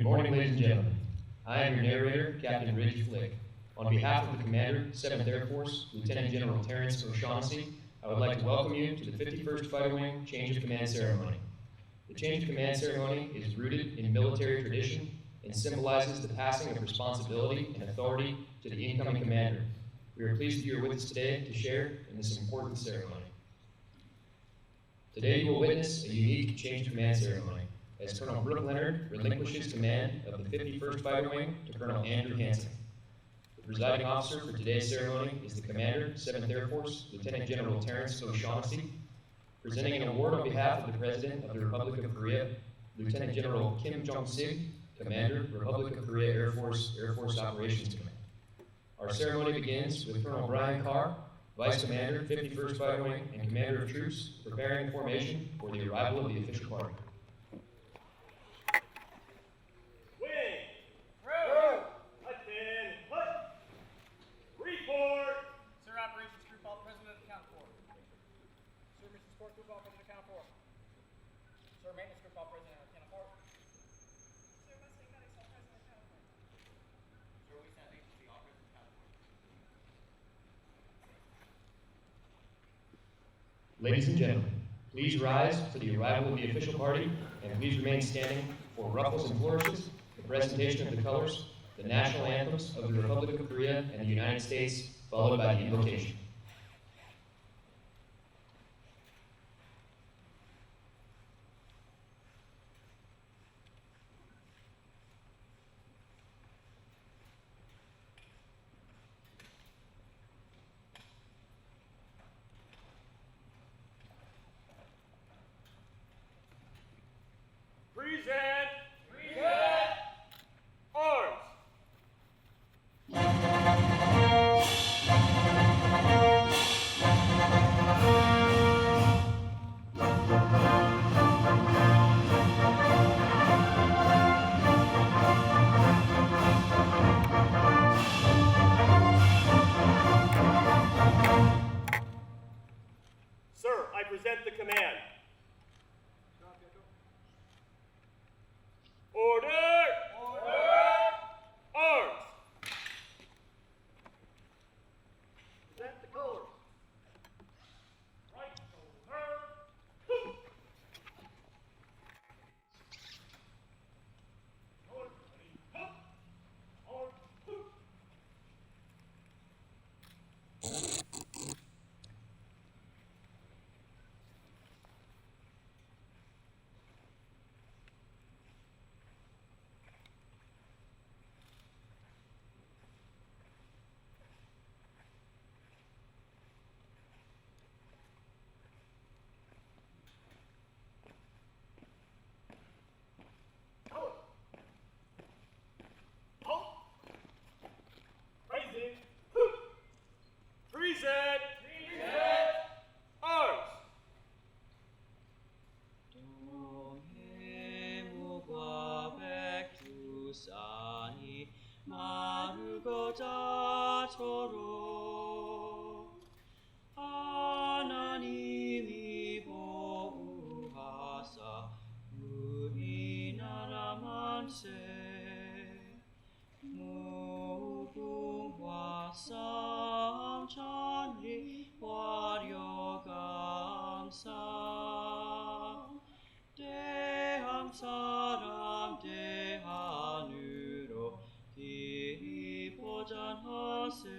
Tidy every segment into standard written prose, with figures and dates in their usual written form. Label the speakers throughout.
Speaker 1: Good morning, ladies and gentlemen. I am your narrator, Captain Ridge Flick. On behalf of the Commander, 7th Air Force, Lieutenant General Terrence O'Shaughnessy, I would like to welcome you to the 51st Fighter Wing Change of Command Ceremony. The Change of Command Ceremony is rooted in military tradition and symbolizes the passing of responsibility and authority to the incoming commander. We are pleased that you are with us today to share in this important ceremony. Today you will witness a unique Change of Command ceremony as Colonel Brook Leonard relinquishes command of the 51st Fighter Wing to Colonel Andrew Hansen. The presiding officer for today's ceremony is the Commander, 7th Air Force, Lieutenant General Terrence O'Shaughnessy. Presenting an award on behalf of the President of the Republic of Korea, Lieutenant General Kim Jong-sig, Commander, Republic of Korea Air Force Operations Command. Our ceremony begins with Colonel Brian Carr, Vice Commander, 51st Fighter Wing, and Commander of Troops, preparing formation for the arrival of the official party.
Speaker 2: Sir, maintenance group all present at 10 o'clock.
Speaker 3: Sir, Western Medics all present at 10 o'clock.
Speaker 2: Sir, we sent agency all present at 10 o'clock.
Speaker 1: Ladies and gentlemen, please rise for the arrival of the official party, and please remain standing for ruffles and flourishes, the presentation of the colors, the national anthems of the Republic of Korea and the United States, followed by the invocation.
Speaker 4: Present arms. Sir, I present the command. Order! Arms! Present the colors. Right shoulder. Hoop. North, ready, hoop. Arms, hoop. Present arms.
Speaker 5: 동해무과 백두산이 마르고 자초로 하나님이 보호하사 우리나라 만세 무궁화 삼천리 화려 감사 대한 사람 대한으로 길이 보전하세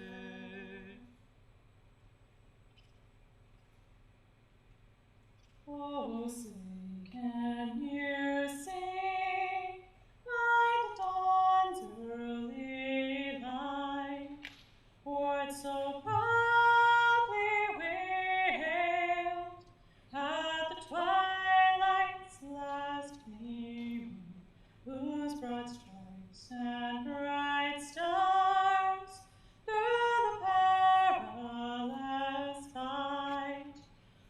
Speaker 3: Oh, sing, can you sing like dawn's early light, words so proudly we hailed at the twilight's last gleaming, whose broad stripes and bright stars through the perilous fight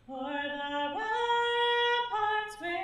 Speaker 3: o'er the ramparts we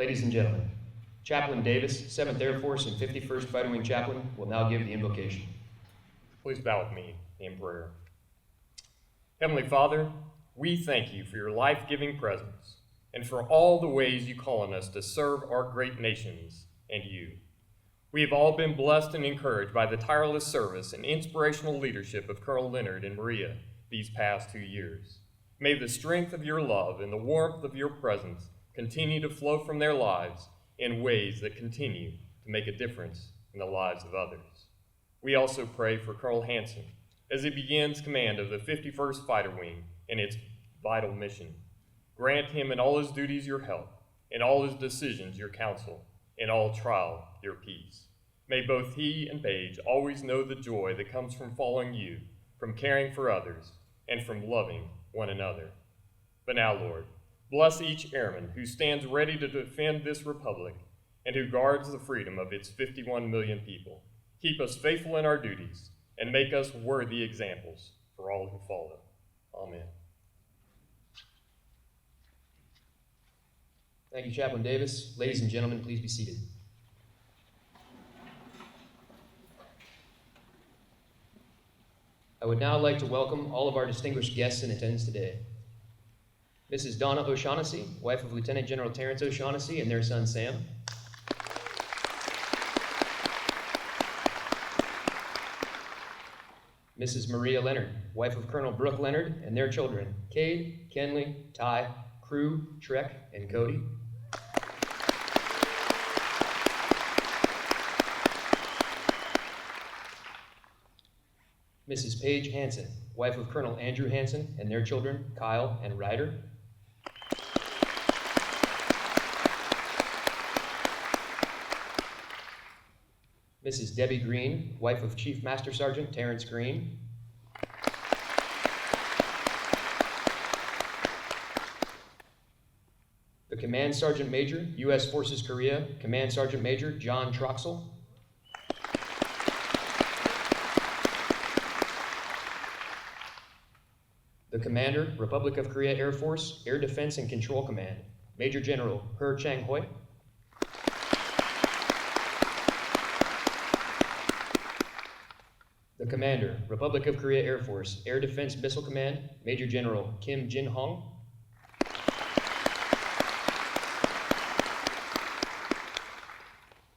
Speaker 1: Ladies and gentlemen, Chaplain Davis, 7th Air Force and 51st Fighter Wing Chaplain, will now give the invocation.
Speaker 6: Please bow with me in prayer. Heavenly Father, we thank you for your life-giving presence and for all the ways you call on us to serve our great nations and you. We have all been blessed and encouraged by the tireless service and inspirational leadership of Colonel Leonard and Maria these past 2 years. May the strength of your love and the warmth of your presence continue to flow from their lives in ways that continue to make a difference in the lives of others. We also pray for Colonel Hansen as he begins command of the 51st Fighter Wing and its vital mission. Grant him in all his duties your help, in all his decisions your counsel, in all trial your peace. May both he and Paige always know the joy that comes from following you, from caring for others, and from loving one another. But now, Lord, bless each airman who stands ready to defend this republic and who guards the freedom of its 51 million people. Keep us faithful in our duties and make us worthy examples for all who follow. Amen.
Speaker 1: Thank you, Chaplain Davis. Ladies and gentlemen, please be seated. I would now like to welcome all of our distinguished guests in attendance today. Mrs. Donna O'Shaughnessy, wife of Lieutenant General Terrence O'Shaughnessy and their son Sam. Mrs. Maria Leonard, wife of Colonel Brook Leonard and their children, Cade, Kenley, Ty, Crew, Trek, and Cody. Mrs. Paige Hansen, wife of Colonel Andrew Hansen and their children, Kyle and Ryder. Mrs. Debbie Green, wife of Chief Master Sergeant Terrence Green. The Command Sergeant Major, U.S. Forces Korea, Command Sergeant Major John Troxel. The Commander, Republic of Korea Air Force, Air Defense and Control Command, Major General Her Chang-hoi. The Commander, Republic of Korea Air Force, Air Defense Missile Command, Major General Kim Jin-hong.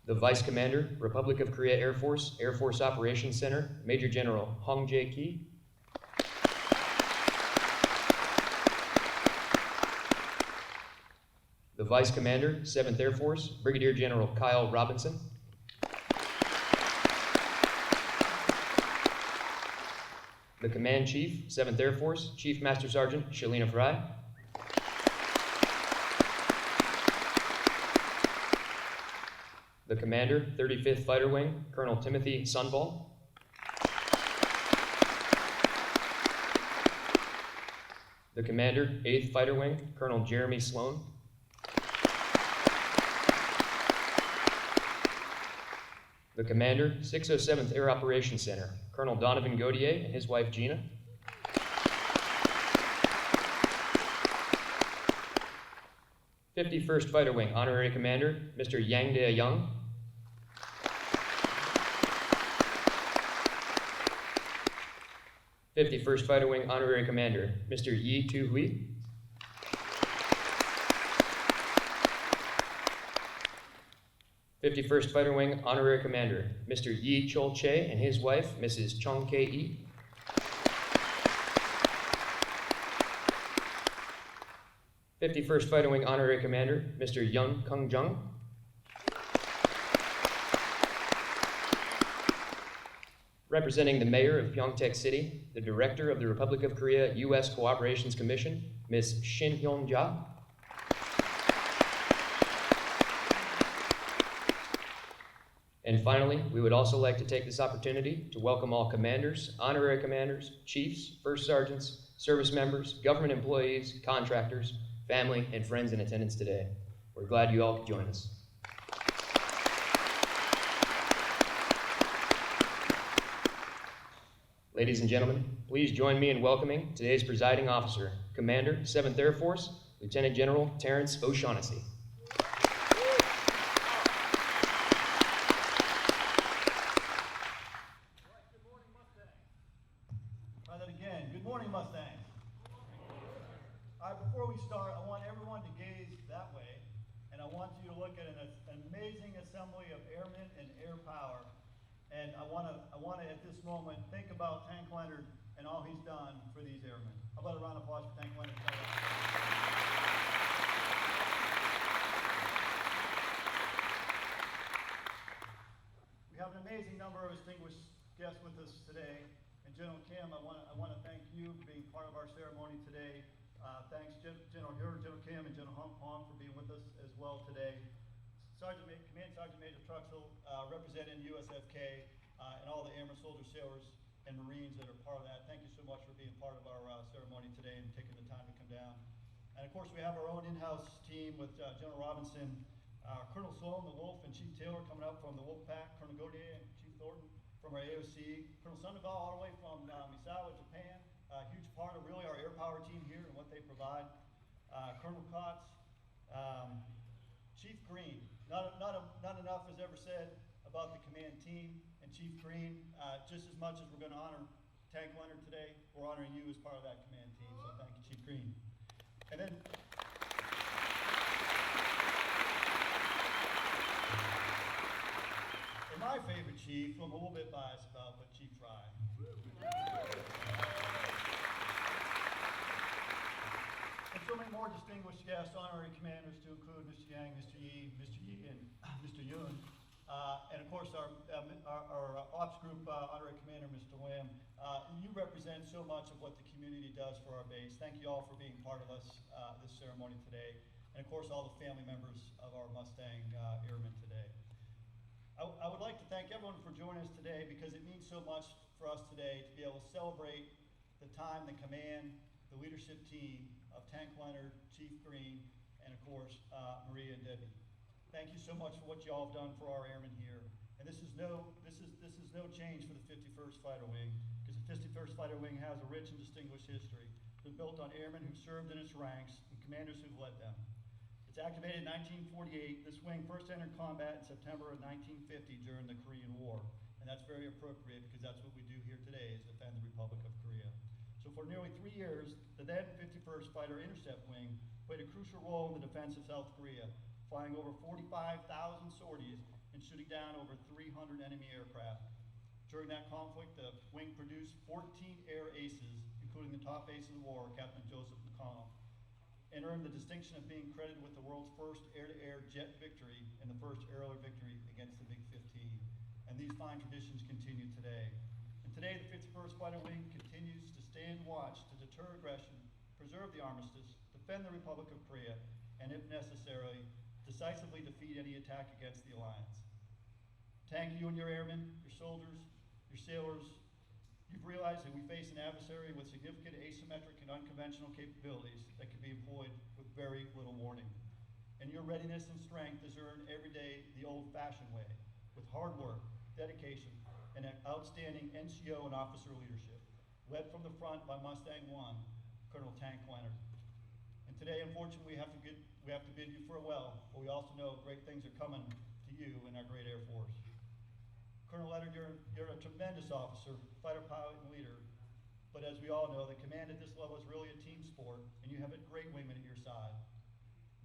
Speaker 1: The Vice Commander, Republic of Korea Air Force Operations Center, Major General Hong Jae-ki. The Vice Commander, 7th Air Force, Brigadier General Kyle Robinson. The Command Chief, 7th Air Force, Chief Master Sergeant Shalina Fry. The Commander, 35th Fighter Wing, Colonel Timothy Sunball. The Commander, 8th Fighter Wing, Colonel Jeremy Sloan. The Commander, 607th Air Operations Center, Colonel Donovan Gaudier and his wife Gina. (51st Fighter Wing Honorary Commander, Mr. Yang Dae-young. (51st Fighter Wing Honorary Commander, Mr. Yi Tu-hui. (51st Fighter Wing Honorary Commander, Mr. Yi Chol-che and his wife, Mrs. Chong K-e. (51st Fighter Wing Honorary Commander, Mr. Young Kung-jung. Representing the Mayor of Pyeongtaek City, the Director of the Republic of Korea U.S. Cooperations Commission, Ms. Shin Hyun-ja. And finally, we would also like to take this opportunity to welcome all commanders, honorary commanders, chiefs, first sergeants, service members, government employees, contractors, family, and friends in attendance today. We're glad you all could join us. Ladies and gentlemen, please join me in welcoming today's presiding officer, Commander, 7th Air Force, Lieutenant General Terrence O'Shaughnessy.
Speaker 7: Try that again. Good morning, Mustangs. All right, before we start, I want everyone to gaze that way, and I want you to look at an amazing assembly of airmen and air power. And I want to at this moment think about Tank Leonard and all he's done for these airmen. How about a round of applause for Tank Leonard? We have an amazing number of distinguished guests with us today. And General Kim, I want to thank you for being part of our ceremony today. Thanks General Kim and General Hong for being with us as well today. Command Sergeant Major Truxell representing USFK and all the airmen, soldiers, sailors, and Marines that are part of that. Thank you so much for being part of our ceremony today and taking the time to come down. And of course we have our own in-house team with General Robinson, Colonel Sloan, the Wolf, and Chief Taylor coming up from the Wolf Pack, Colonel Gaudier and Chief Thornton from our AOC, Colonel Sandoval all the way from Misawa, Japan, a huge part of really our air power team here and what they provide. Colonel Kotz, Chief Green. Not enough is ever said about the command team and Chief Green. Just as much as we're going to honor Tank Leonard today, we're honoring you as part of that command team. So thank you, Chief Green. And then. And my favorite chief, who I'm a little bit biased about, but Chief Fry. And so many more distinguished guests, honorary commanders to include Mr. Yang, Mr. Yi, and Mr. Yun. And of course our ops group honorary commander, Mr. Lim. You represent so much of what the community does for our base. Thank you all for being part of us this ceremony today. And of course all the family members of our Mustang Airmen today. I would like to thank everyone for joining us today because it means so much for us today to be able to celebrate the time the command, the leadership team of Tank Leonard, Chief Green, and of course Maria and Debbie. Thank you so much for what you all have done for our airmen here. And this is no change for the 51st Fighter Wing, because the 51st Fighter Wing has a rich and distinguished history. It's been built on airmen who served in its ranks and commanders who've led them. It's activated in 1948. This wing first entered combat in September of 1950 during the Korean War. And that's very appropriate because that's what we do here today is defend the Republic of Korea. So for nearly 3 years, the then 51st Fighter Intercept Wing played a crucial role in the defense of South Korea, flying over 45,000 sorties and shooting down over 300 enemy aircraft. During that conflict, the wing produced 14 air aces, including the top ace of the war, Captain Joseph McConnell, and earned the distinction of being credited with the world's first air-to-air jet victory and the first aerial victory against the Big 15. And these fine traditions continue today. And today, the 51st Fighter Wing continues to stand watch to deter aggression, preserve the armistice, defend the Republic of Korea, and if necessary, decisively defeat any attack against the alliance. Tank, you and your airmen, your soldiers, your sailors, you've realized that we face an adversary with significant asymmetric and unconventional capabilities that can be employed with very little warning. And your readiness and strength is earned every day the old-fashioned way, with hard work, dedication, and an outstanding NCO and officer leadership, led from the front by Mustang 1, Colonel Tank Leonard. And today, unfortunately, we have to bid you farewell, but we also know great things are coming to you and our great Air Force. Colonel Leonard, you're a tremendous officer, fighter pilot, and leader. But as we all know, the command at this level is really a team sport, and you have a great wingman at your side.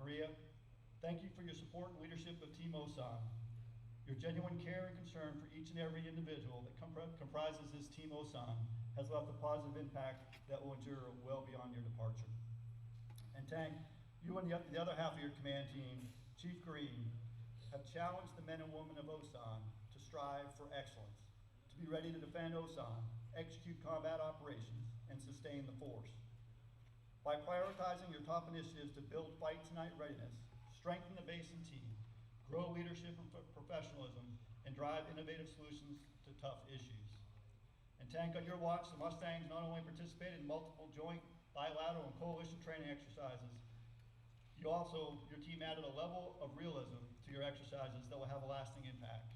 Speaker 7: Maria, thank you for your support and leadership of Team Osan. Your genuine care and concern for each and every individual that comprises this Team Osan has left a positive impact that will endure well beyond your departure. And Tank, you and the other half of your command team, Chief Green, have challenged the men and women of Osan to strive for excellence, to be ready to defend Osan, execute combat operations, and sustain the force. By prioritizing your top initiatives to build fight tonight readiness, strengthen the base and team, grow leadership and professionalism, and drive innovative solutions to tough issues. And Tank, on your watch, the Mustangs not only participated in multiple joint, bilateral, and coalition training exercises, your team added a level of realism to your exercises that will have a lasting impact.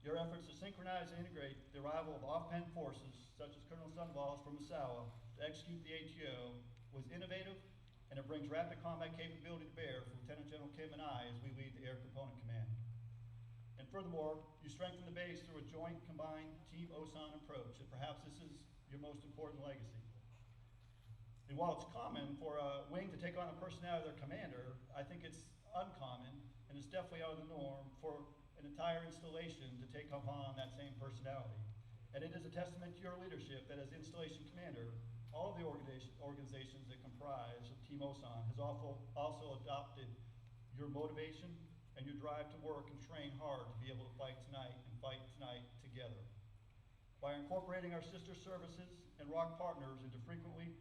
Speaker 7: Your efforts to synchronize and integrate the arrival of off-pen forces, such as Colonel Sandoval's from Misawa, to execute the ATO, was innovative, and it brings rapid combat capability to bear for Lieutenant General Kim and I as we lead the Air Component Command. And furthermore, you strengthen the base through a joint, combined Team Osan approach, and perhaps this is your most important legacy. And while it's common for a wing to take on the personality of their commander, I think it's uncommon, and it's definitely out of the norm for an entire installation to take upon that same personality. And it is a testament to your leadership that as installation commander, all of the organizations that comprise of Team Osan has also adopted your motivation and your drive to work and train hard to be able to fight tonight and fight tonight together. By incorporating our sister services and ROC partners into frequently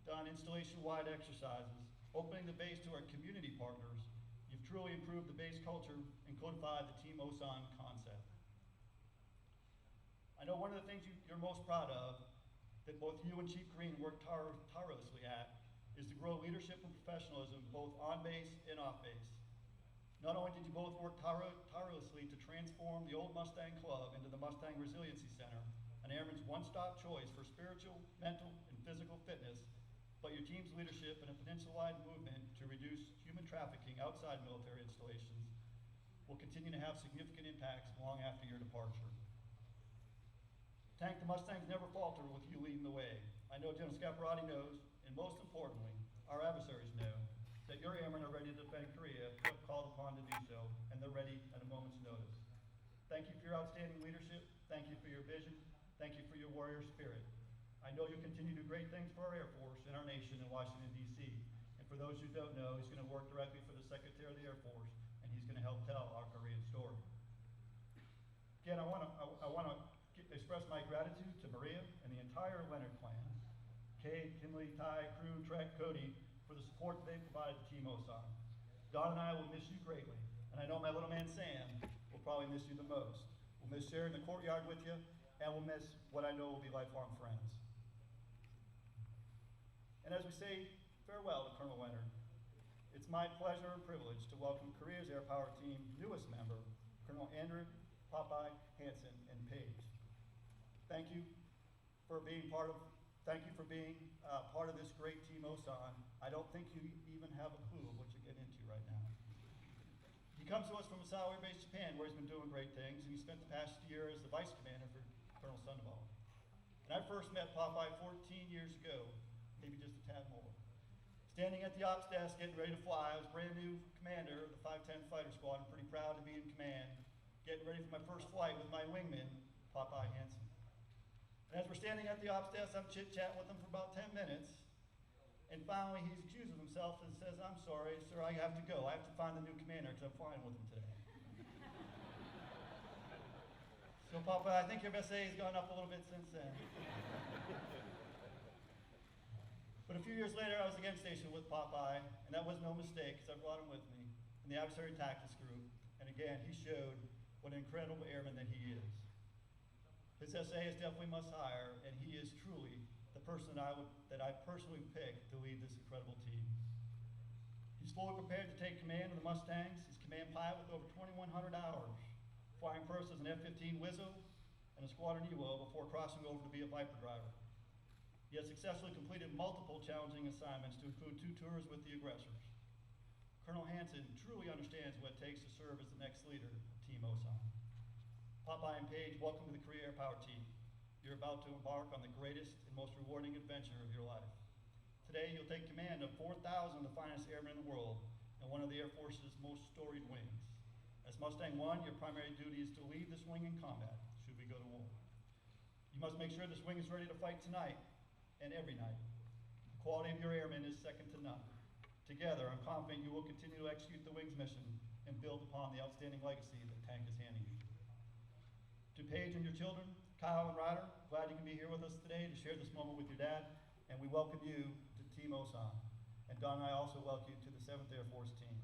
Speaker 7: done installation-wide exercises, opening the base to our community partners, you've truly improved the base culture and codified the Team Osan concept. I know one of the things you're most proud of that both you and Chief Green worked tirelessly at is to grow leadership and professionalism both on base and off base. Not only did you both work tirelessly to transform the old Mustang Club into the Mustang Resiliency Center, an airman's one-stop choice for spiritual, mental, and physical fitness, but your team's leadership in a peninsula-wide movement to reduce human trafficking outside military installations will continue to have significant impacts long after your departure. Tank, the Mustangs never falter with you leading the way. I know General Scaparrotti knows, and most importantly, our adversaries know, that your airmen are ready to defend Korea if called upon to do so, and they're ready at a moment's notice. Thank you for your outstanding leadership. Thank you for your vision. Thank you for your warrior spirit. I know you'll continue to do great things for our Air Force and our nation in Washington, D.C. And for those who don't know, he's going to work directly for the Secretary of the Air Force, and he's going to help tell our Korean story. Again, I want to express my gratitude to Maria and the entire Leonard clan, Kay, Kinley, Ty, Crew, Trek, Cody, for the support that they provided to Team Osan. Don and I will miss you greatly, and I know my little man Sam will probably miss you the most. We'll miss sharing the courtyard with you, and we'll miss what I know will be lifelong friends. And as we say farewell to Colonel Leonard, it's my pleasure and privilege to welcome Korea's Air Power Team newest member, Colonel Andrew Hansen and Page. Thank you for being part of this great Team Osan. I don't think you even have a clue of what you're getting into right now. He comes to us from Osan Air Base, Japan, where he's been doing great things, and he spent the past year as the vice commander for Colonel Sandoval. And I first met Popeye 14 years ago, maybe just a tad more. Standing at the ops desk, getting ready to fly, I was brand new commander of the 510 Fighter Squad. I'm pretty proud to be in command, getting ready for my first flight with my wingman, Popeye Hansen. And as we're standing at the ops desk, I'm chit-chatting with him for about 10 minutes. And finally, he excuses himself and says, "I'm sorry, sir, I have to go. I have to find the new commander because I'm flying with him today." So, Papa, I think your SA has gone up a little bit since then. But a few years later, I was again stationed with Popeye, and that was no mistake because I brought him with me in the Adversary Tactics Group. And again, he showed what an incredible airman that he is. His SA is definitely must hire, and he is truly the person that I personally picked to lead this incredible team. He's fully prepared to take command of the Mustangs. He's command pilot with over 2,100 hours, flying first as an F-15 Wizzo and a Squadron EWO before crossing over to be a Viper driver. He has successfully completed multiple challenging assignments to include 2 tours with the aggressors. Colonel Hansen truly understands what it takes to serve as the next leader of Team Osan. Popeye and Paige, welcome to the Korea Air Power Team. You're about to embark on the greatest and most rewarding adventure of your life. Today, you'll take command of 4,000 of the finest airmen in the world and one of the Air Force's most storied wings. As Mustang 1, your primary duty is to lead this wing in combat, should we go to war. You must make sure this wing is ready to fight tonight and every night. The quality of your airmen is second to none. Together, I'm confident you will continue to execute the wing's mission and build upon the outstanding legacy that Tank is handing you. To Paige and your children, Kyle and Ryder, glad you can be here with us today to share this moment with your dad, and we welcome you to Team Osan. And Don and I also welcome you to the 7th Air Force team.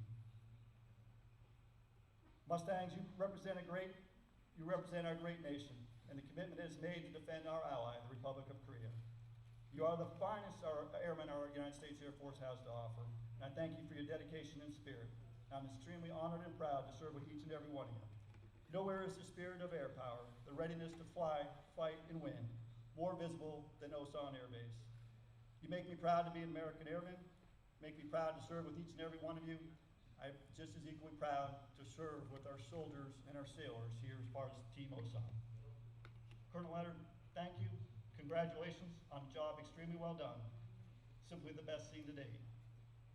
Speaker 7: Mustangs, you represent our great nation and the commitment it has made to defend our ally, the Republic of Korea. You are the finest airmen our United States Air Force has to offer, and I thank you for your dedication and spirit. I'm extremely honored and proud to serve with each and every one of you. Nowhere is the spirit of air power, the readiness to fly, fight, and win, more visible than Osan Air Base. You make me proud to be an American airman, make me proud to serve with each and every one of you. I'm just as equally proud to serve with our soldiers and our sailors here as part of Team Osan. Colonel Leonard, thank you, Congratulations on a job extremely well done. Simply the best seen today.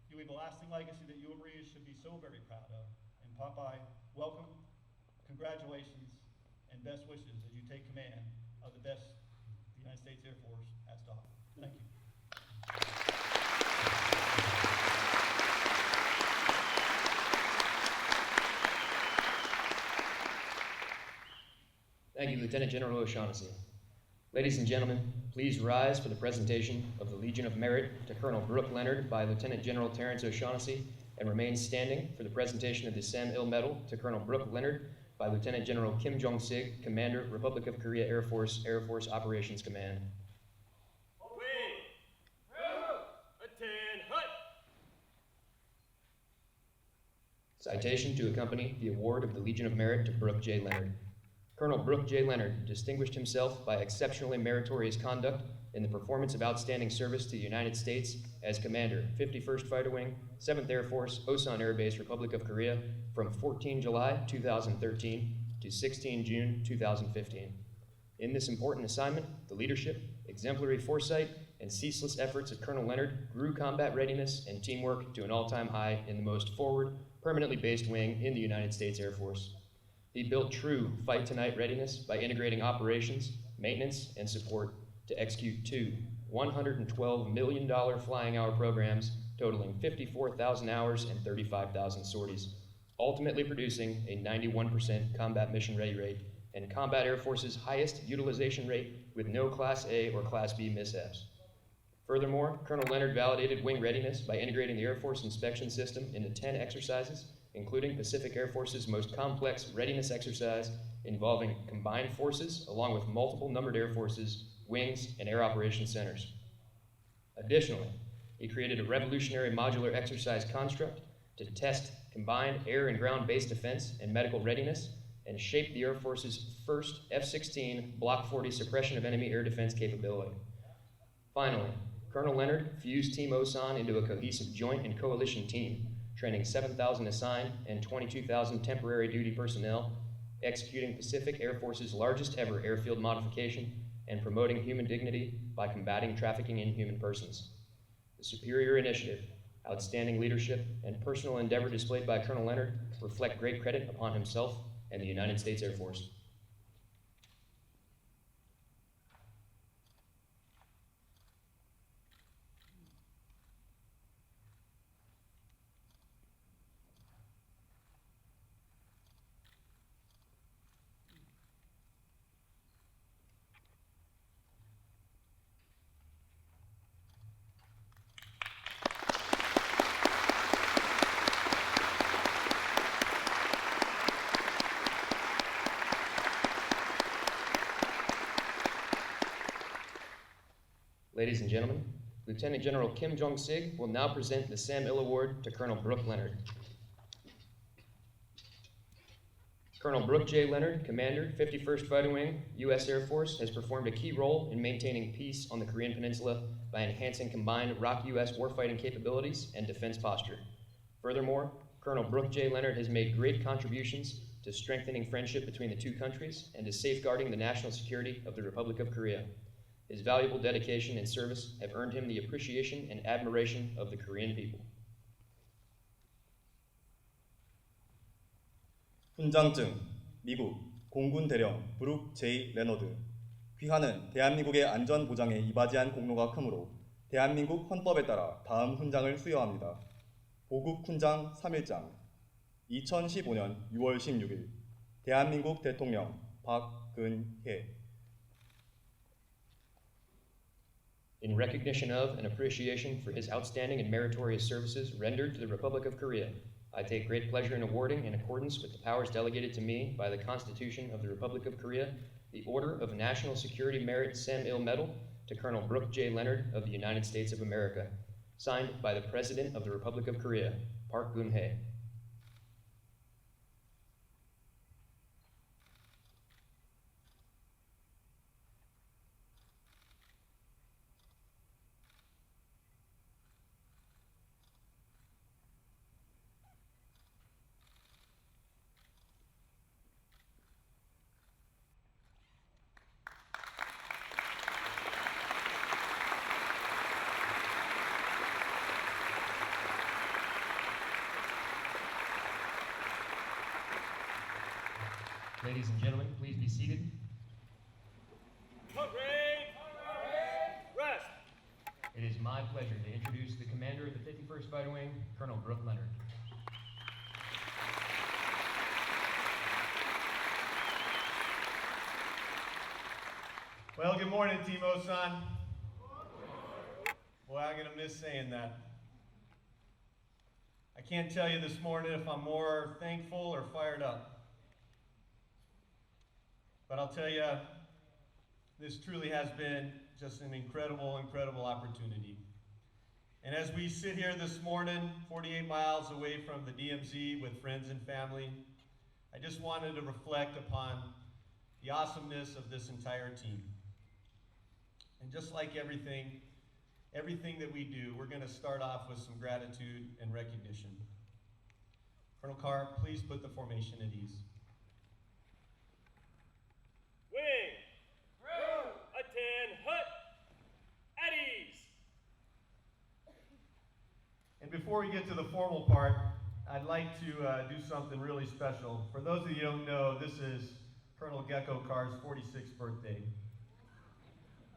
Speaker 7: You leave a lasting legacy that you and Maria should be so very proud of. And Popeye, welcome, congratulations, and best wishes as you take command of the best the United States Air Force has to offer. Thank you.
Speaker 1: Thank you, Lieutenant General O'Shaughnessy. Ladies and gentlemen, please rise for the presentation of the Legion of Merit to Colonel Brook Leonard by Lieutenant General Terrence O'Shaughnessy, and remain standing for the presentation of the Sam Il Medal to Colonel Brook Leonard by Lieutenant General Kim Jong-sig, Commander, Republic of Korea Air Force Operations Command. Citation to accompany the award of the Legion of Merit to Brook J. Leonard. Colonel Brook J. Leonard distinguished himself by exceptionally meritorious conduct in the performance of outstanding service to the United States as Commander, 51st Fighter Wing, 7th Air Force, Osan Air Base, Republic of Korea, from 14 July 2013 to 16 June 2015. In this important assignment, the leadership, exemplary foresight, and ceaseless efforts of Colonel Leonard grew combat readiness and teamwork to an all-time high in the most forward, permanently based wing in the United States Air Force. He built true fight-tonight readiness by integrating operations, maintenance, and support to execute two $112 million flying hour programs totaling 54,000 hours and 35,000 sorties, ultimately producing a 91% combat mission ready rate and Combat Air Force's highest utilization rate with no Class A or Class B mishaps. Furthermore, Colonel Leonard validated wing readiness by integrating the Air Force inspection system into 10 exercises, including Pacific Air Force's most complex readiness exercise involving combined forces along with multiple numbered air forces, wings, and air operations centers. Additionally, he created a revolutionary modular exercise construct to test combined air and ground-based defense and medical readiness and shaped the Air Force's first F-16 Block 40 suppression of enemy air defense capability. Finally, Colonel Leonard fused Team Osan into a cohesive joint and coalition team, training 7,000 assigned and 22,000 temporary duty personnel, executing Pacific Air Force's largest ever airfield modification, and promoting human dignity by combating trafficking in human persons. The superior initiative, outstanding leadership, and personal endeavor displayed by Colonel Leonard reflect great credit upon himself and the United States Air Force. Ladies and gentlemen, Lieutenant General Kim Jong-sig will now present the Sam Il Award to Colonel Brook Leonard. Colonel Brook J. Leonard, Commander, 51st Fighter Wing, U.S. Air Force, has performed a key role in maintaining peace on the Korean Peninsula by enhancing combined ROK-U.S. warfighting capabilities and defense posture. Furthermore, Colonel Brook J. Leonard has made great contributions to strengthening friendship between the two countries and to safeguarding the national security of the Republic of Korea. His valuable dedication and service have earned him the appreciation and admiration of the Korean people.
Speaker 8: 훈장증, 미국, 공군 대령 브룩 J. 레너드. 귀하는 대한민국의 안전 보장에 이바지한 공로가 크므로 대한민국 헌법에 따라 다음 훈장을 수여합니다. 보국 훈장 3일장. 2015년 6월 16일 대한민국 대통령 박근혜.
Speaker 1: In recognition of and appreciation for his outstanding and meritorious services rendered to the Republic of Korea, I take great pleasure in awarding, in accordance with the powers delegated to me by the Constitution of the Republic of Korea, the Order of National Security Merit Sam Il Medal to Colonel Brook J. Leonard of the United States of America, signed by the President of the Republic of Korea, Park Geun-hye. Ladies and gentlemen, please be seated.
Speaker 4: Parade! Rest!
Speaker 1: It is my pleasure to introduce the commander of the 51st Fighter Wing, Colonel Brook Leonard.
Speaker 9: Well, good morning, Team Osan. Boy, I'm gonna miss saying that. I can't tell you this morning if I'm more thankful or fired up. But I'll tell you, this truly has been just an incredible, incredible opportunity. And as we sit here this morning, 48 miles away from the DMZ with friends and family, I just wanted to reflect upon the awesomeness of this entire team. And just like everything that we do, we're going to start off with some gratitude and recognition. Colonel Carr, please put the formation at ease.
Speaker 4: Wing! Attend hut! At ease!
Speaker 9: And before we get to the formal part, I'd like to do something really special. For those of you who don't know, this is Colonel Gecko Carr's 46th birthday.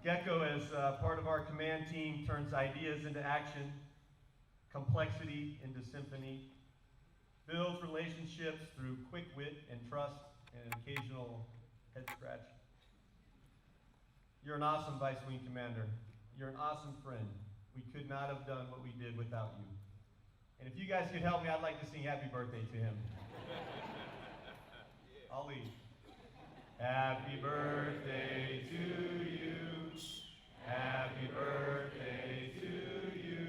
Speaker 9: Gecko, as part of our command team, turns ideas into action, complexity into symphony, builds relationships through quick wit and trust, and an occasional head scratch. You're an awesome Vice Wing Commander. You're an awesome friend. We could not have done what we did without you. And if you guys could help me, I'd like to sing happy birthday to him. I'll lead. Happy birthday to you. Happy birthday to you.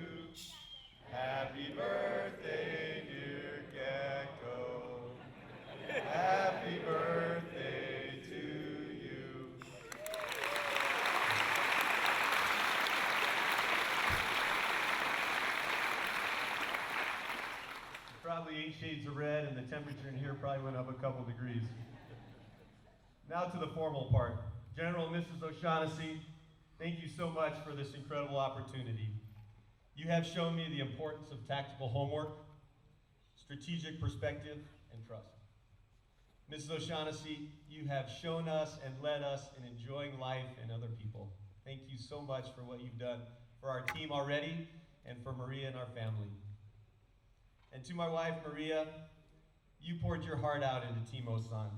Speaker 9: Happy birthday, dear Gecko. Happy birthday to you. Probably 8 shades of red, and the temperature in here probably went up a couple degrees. Now to the formal part. General and Mrs. O'Shaughnessy, thank you so much for this incredible opportunity. You have shown me the importance of tactical homework, strategic perspective, and trust. Mrs. O'Shaughnessy, you have shown us and led us in enjoying life and other people. Thank you so much for what you've done for our team already and for Maria and our family. And to my wife, Maria, you poured your heart out into Team Osan,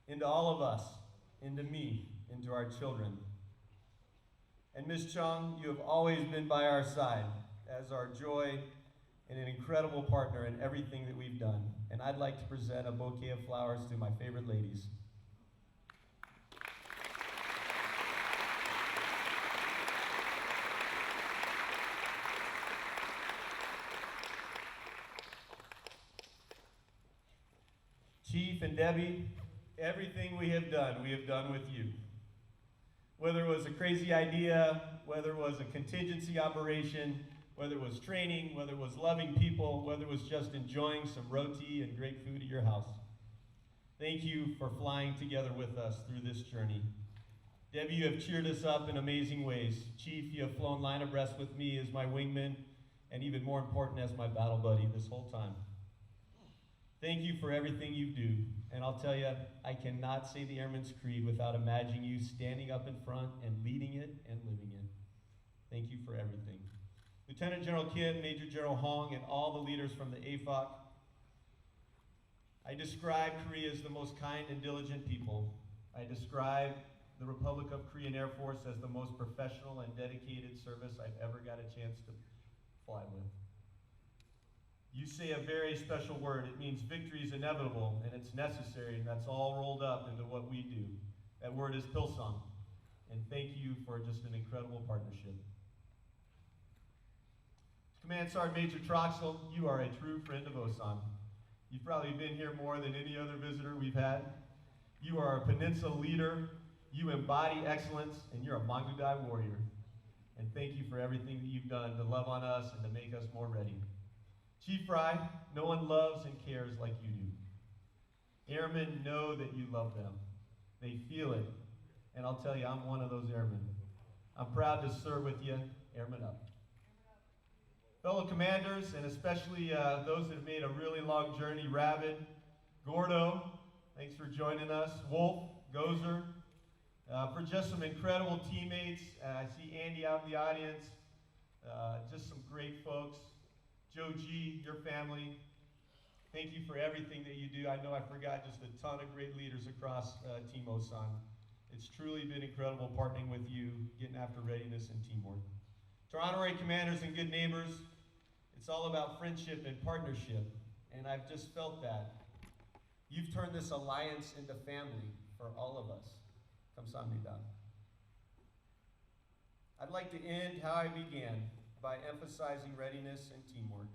Speaker 9: into all of us, into me, into our children. And Ms. Chung, you have always been by our side as our joy and an incredible partner in everything that we've done. And I'd like to present a bouquet of flowers to my favorite ladies. Chief and Debbie, everything we have done with you. Whether it was a crazy idea, whether it was a contingency operation, whether it was training, whether it was loving people, whether it was just enjoying some roti and great food at your house. Thank you for flying together with us through this journey. Debbie, you have cheered us up in amazing ways. Chief, you have flown line abreast with me as my wingman, and even more important, as my battle buddy this whole time. Thank you for everything you do. And I'll tell you, I cannot say the Airman's Creed without imagining you standing up in front and leading it and living it. Thank you for everything. Lieutenant General Kim, Major General Hong, and all the leaders from the AFOC, I describe Korea as the most kind and diligent people. I describe the Republic of Korean Air Force as the most professional and dedicated service I've ever got a chance to fly with. You say a very special word. It means victory is inevitable and it's necessary, and that's all rolled up into what we do. That word is Pilsung. And thank you for just an incredible partnership. Command Sergeant Major Troxel, you are a true friend of Osan. You've probably been here more than any other visitor we've had. You are a peninsula leader, you embody excellence, and you're a Mangudai warrior. And thank you for everything that you've done to love on us and to make us more ready. Chief Fry, no one loves and cares like you do. Airmen know that you love them. They feel it. And I'll tell you, I'm one of those airmen. I'm proud to serve with you, Airmen Up. Fellow commanders, and especially those that have made a really long journey, Rabbit, Gordo, Thanks for joining us. Wolf, Gozer, for just some incredible teammates. I see Andy out in the audience. Just some great folks. Joe G, your family. Thank you for everything that you do. I know I forgot just a ton of great leaders across Team Osan. It's truly been incredible partnering with you, getting after readiness and teamwork. To our honorary commanders and good neighbors, it's all about friendship and partnership, and I've just felt that. You've turned this alliance into family for all of us. Kamsahamnida. I'd like to end how I began, by emphasizing readiness and teamwork.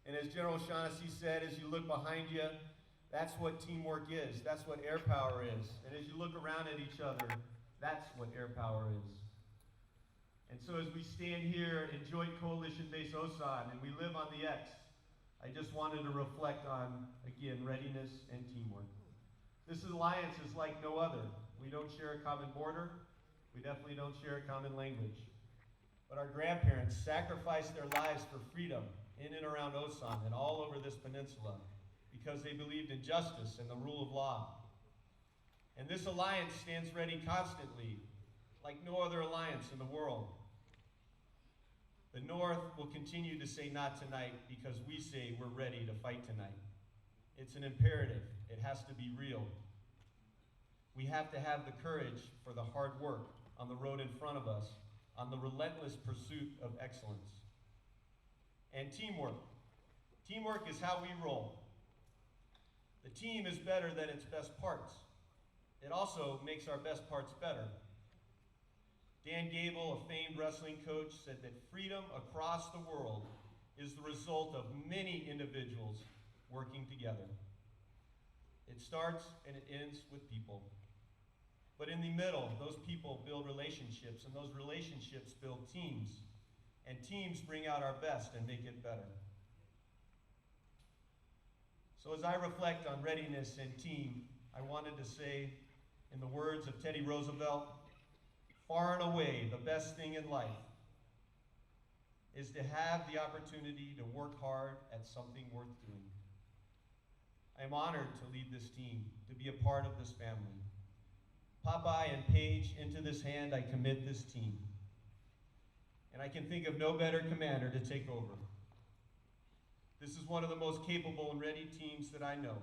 Speaker 9: And as General Shaughnessy said, as you look behind you, that's what teamwork is. That's what air power is. And as you look around at each other, that's what air power is. And so as we stand here in Joint Coalition Base Osan and we live on the X, I just wanted to reflect on, again, readiness and teamwork. This alliance is like no other. We don't share a common border. We definitely don't share a common language. But our grandparents sacrificed their lives for freedom in and around Osan and all over this peninsula because they believed in justice and the rule of law. And this alliance stands ready constantly, like no other alliance in the world. The North will continue to say not tonight because we say we're ready to fight tonight. It's an imperative. It has to be real. We have to have the courage for the hard work on the road in front of us, on the relentless pursuit of excellence. And teamwork. Teamwork is how we roll. The team is better than its best parts. It also makes our best parts better. Dan Gable, a famed wrestling coach, said that freedom across the world is the result of many individuals working together. It starts and it ends with people. But in the middle, those people build relationships, and those relationships build teams. And teams bring out our best and make it better. So as I reflect on readiness and team, I wanted to say, in the words of Teddy Roosevelt, far and away the best thing in life is to have the opportunity to work hard at something worth doing. I am honored to lead this team, to be a part of this family. Popeye and Paige, into this hand I commit this team. And I can think of no better commander to take over. This is one of the most capable and ready teams that I know.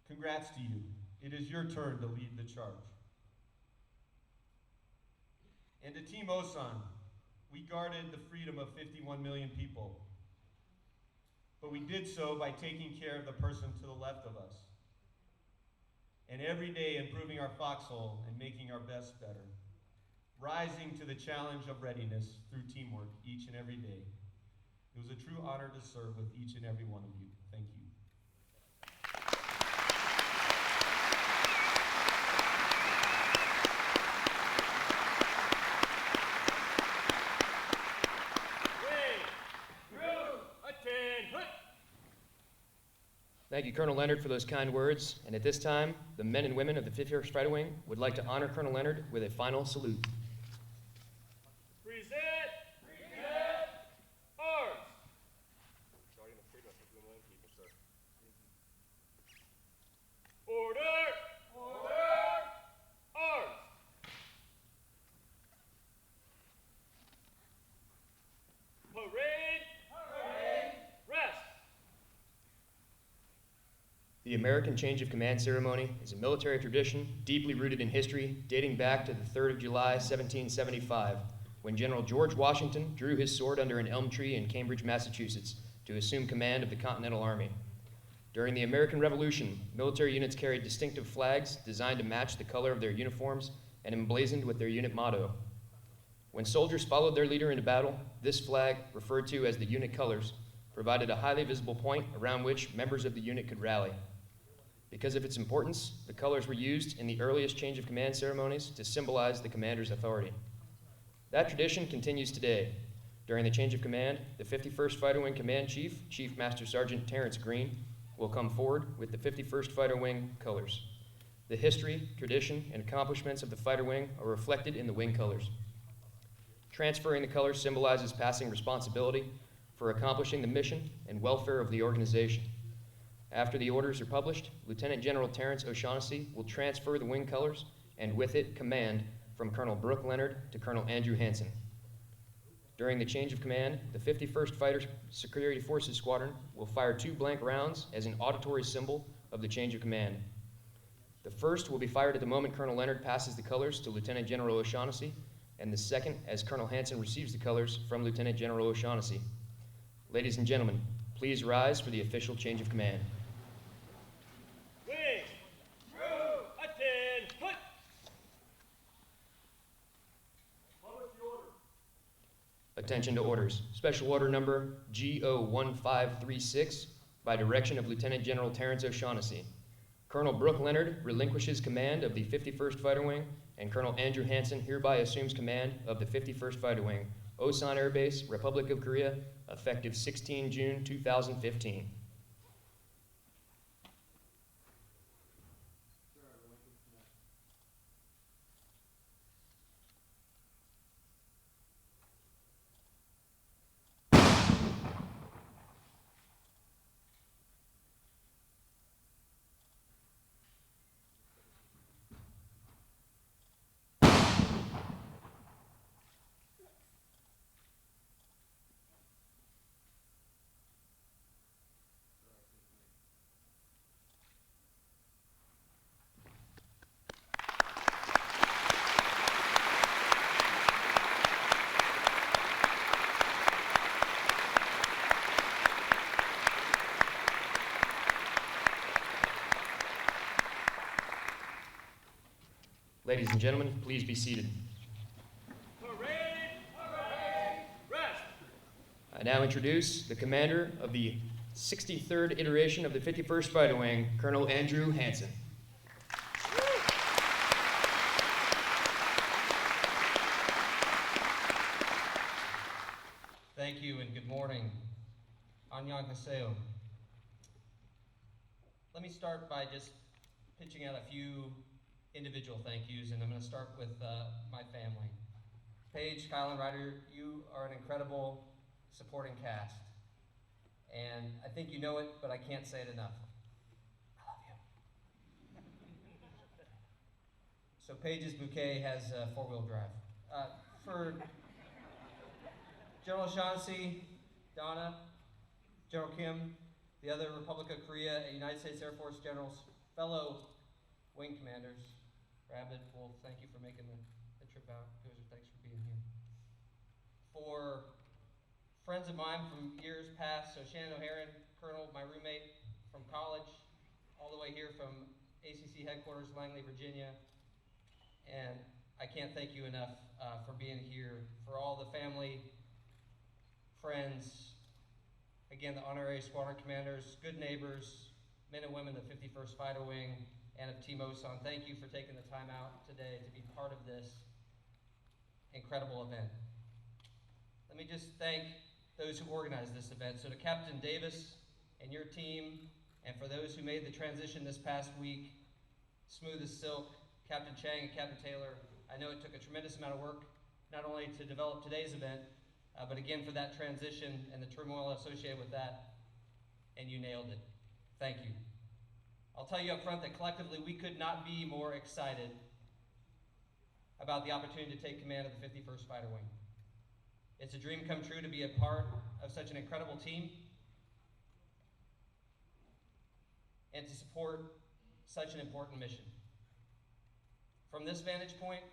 Speaker 9: Congrats to you. It is your turn to lead the charge. And to Team Osan, we guarded the freedom of 51 million people. But we did so by taking care of the person to the left of us. And every day improving our foxhole and making our best better. Rising to the challenge of readiness through teamwork each and every day. It was a true honor to serve with each and every one of you. Thank you.
Speaker 1: Thank you, Colonel Leonard, for those kind words. And at this time, the men and women of the 51st Fighter Wing would like to honor Colonel Leonard with a final salute.
Speaker 4: Present! Present! Arms! Starting the freedom of 2 million people, sir. Order! Order! Arms! Parade! Parade! Rest!
Speaker 1: The American Change of Command ceremony is a military tradition deeply rooted in history, dating back to the 3rd of July, 1775, when General George Washington drew his sword under an elm tree in Cambridge, Massachusetts, to assume command of the Continental Army. During the American Revolution, military units carried distinctive flags designed to match the color of their uniforms and emblazoned with their unit motto. When soldiers followed their leader into battle, this flag, referred to as the unit colors, provided a highly visible point around which members of the unit could rally. Because of its importance, the colors were used in the earliest change of command ceremonies to symbolize the commander's authority. That tradition continues today. During the change of command, the 51st Fighter Wing Command Chief, Chief Master Sergeant Terrence Green, will come forward with the 51st Fighter Wing colors. The history, tradition, and accomplishments of the Fighter Wing are reflected in the wing colors. Transferring the colors symbolizes passing responsibility for accomplishing the mission and welfare of the organization. After the orders are published, Lieutenant General Terrence O'Shaughnessy will transfer the wing colors and with it command from Colonel Brook Leonard to Colonel Andrew Hansen. During the change of command, the 51st Fighter Security Forces Squadron will fire 2 blank rounds as an auditory symbol of the change of command. The first will be fired at the moment Colonel Leonard passes the colors to Lieutenant General O'Shaughnessy, and the second as Colonel Hansen receives the colors from Lieutenant General O'Shaughnessy. Ladies and gentlemen, please rise for the official change of command.
Speaker 4: Wing, true, attend, put. Publish the order.
Speaker 1: Attention to orders. Special order number GO1536 by direction of Lieutenant General Terrence O'Shaughnessy. Colonel Brook Leonard relinquishes command of the 51st Fighter Wing, and Colonel Andrew Hansen hereby assumes command of the 51st Fighter Wing, Osan Air Base, Republic of Korea, effective 16 June 2015. Ladies and gentlemen, please be seated.
Speaker 4: Parade, parade, rest.
Speaker 1: I now introduce the commander of the 63rd iteration of the 51st Fighter Wing, Colonel Andrew Hansen.
Speaker 10: Thank you and good morning. Annyeonghaseyo. Let me start by just pitching out a few individual thank yous, and I'm going to start with my family. Paige, Kyle, and Ryder, you are an incredible supporting cast. And I think you know it, but I can't say it enough. I love you. So Paige's bouquet has 4-wheel drive. For General O'Shaughnessy, Donna, General Kim, the other Republic of Korea and United States Air Force generals, fellow wing commanders, Rabbit, well, thank you for making the trip out. Gozer, thanks for being here. For friends of mine from years past, so Shannon O'Haron, Colonel, my roommate from college, all the way here from ACC headquarters, Langley, Virginia. And I can't thank you enough for being here, for all the family, friends, again, the honorary squadron commanders, good neighbors, men and women of the 51st Fighter Wing, and of Team Osan. Thank you for taking the time out today to be part of this incredible event. Let me just thank those who organized this event. So to Captain Davis and your team, and for those who made the transition this past week, smooth as silk, Captain Chang and Captain Taylor, I know it took a tremendous amount of work, not only to develop today's event, but again for that transition and the turmoil associated with that, and you nailed it. Thank you. I'll tell you up front that collectively we could not be more excited about the opportunity to take command of the 51st Fighter Wing. It's a dream come true to be a part of such an incredible team and to support such an important mission. From this vantage point,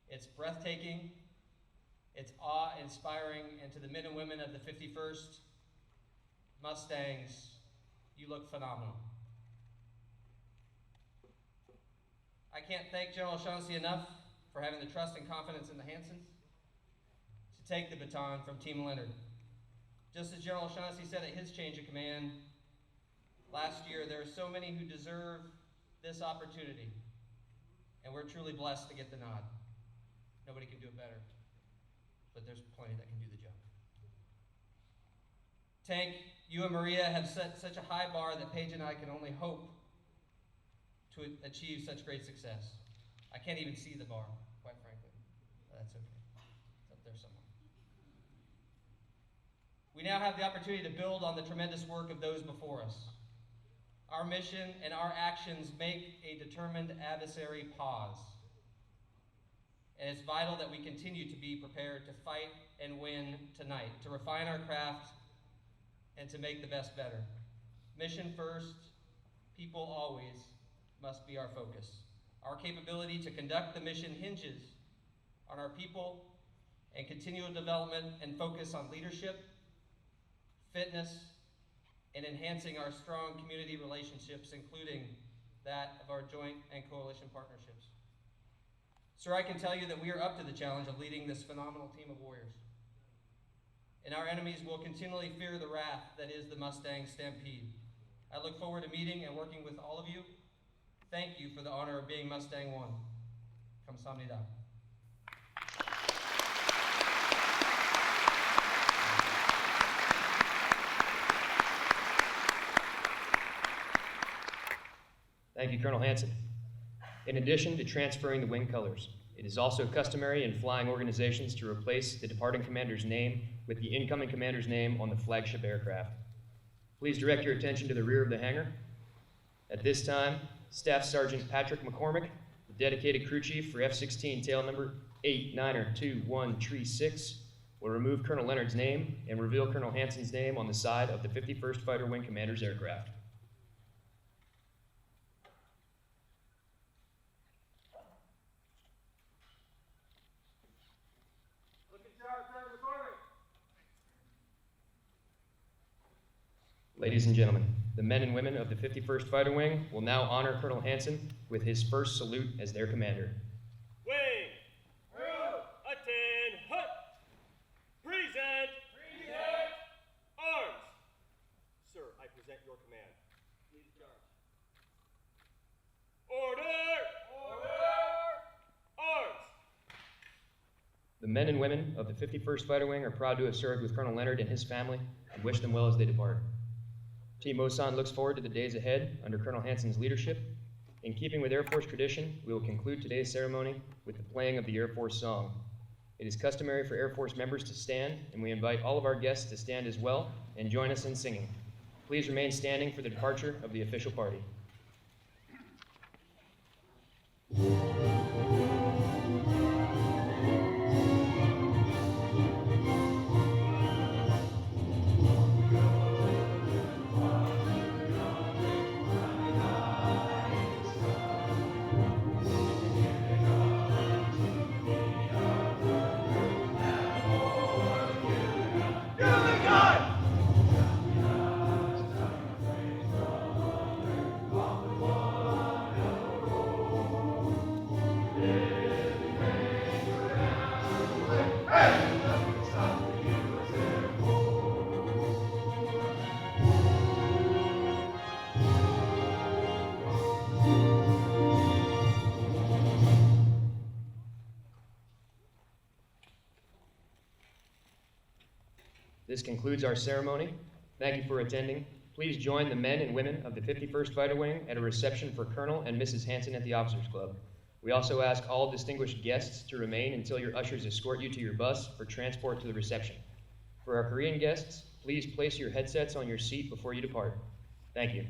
Speaker 10: it's breathtaking, it's awe-inspiring, and to the men and women of the 51st Mustangs, you look phenomenal. I can't thank General O'Shaughnessy enough for having the trust and confidence in the Hansens to take the baton from Team Leonard. Just as General O'Shaughnessy said at his change of command last year, there are so many who deserve this opportunity, and we're truly blessed to get the nod. Nobody can do it better, but there's plenty that can do the job. Tank, you and Maria have set such a high bar that Paige and I can only hope to achieve such great success. I can't even see the bar, quite frankly. That's okay. It's up there somewhere. We now have the opportunity to build on the tremendous work of those before us. Our mission and our actions make a determined adversary pause. And it's vital that we continue to be prepared to fight and win tonight, to refine our craft and to make the best better. Mission first, people always must be our focus. Our capability to conduct the mission hinges on our people and continual development and focus on leadership, fitness, and enhancing our strong community relationships, including that of our joint and coalition partnerships. Sir, I can tell you that we are up to the challenge of leading this phenomenal team of warriors. And our enemies will continually fear the wrath that is the Mustang Stampede. I look forward to meeting and working with all of you. Thank you for the honor of being Mustang One. Kamsahamnida.
Speaker 1: Thank you, Colonel Hansen. In addition to transferring the wing colors, it is also customary in flying organizations to replace the departing commander's name with the incoming commander's name on the flagship aircraft. Please direct your attention to the rear of the hangar. At this time, Staff Sergeant Patrick McCormick, the dedicated crew chief for F-16 tail number 892136, will remove Colonel Leonard's name and reveal Colonel Hansen's name on the side of the 51st Fighter Wing Commander's aircraft. Ladies and gentlemen, the men and women of the 51st Fighter Wing will now honor Colonel Hansen with his first salute as their commander.
Speaker 4: Wing, route, attend, hut, present, arms. Sir, I present your command. Lead the charge. Order, arms.
Speaker 1: The men and women of the 51st Fighter Wing are proud to have served with Colonel Leonard and his family and wish them well as they depart. Team Osan looks forward to the days ahead under Colonel Hansen's leadership. In keeping with Air Force tradition, we will conclude today's ceremony with the playing of the Air Force song. It is customary for Air Force members to stand, and we invite all of our guests to stand as well and join us in singing. Please remain standing for the departure of the official party. This concludes our ceremony. Thank you for attending. Please join the men and women of the 51st Fighter Wing at a reception for Colonel and Mrs. Hansen at the Officers Club. We also ask all distinguished guests to remain until your ushers escort you to your bus for transport to the reception. For our Korean guests, please place your headsets on your seat before you depart. Thank you.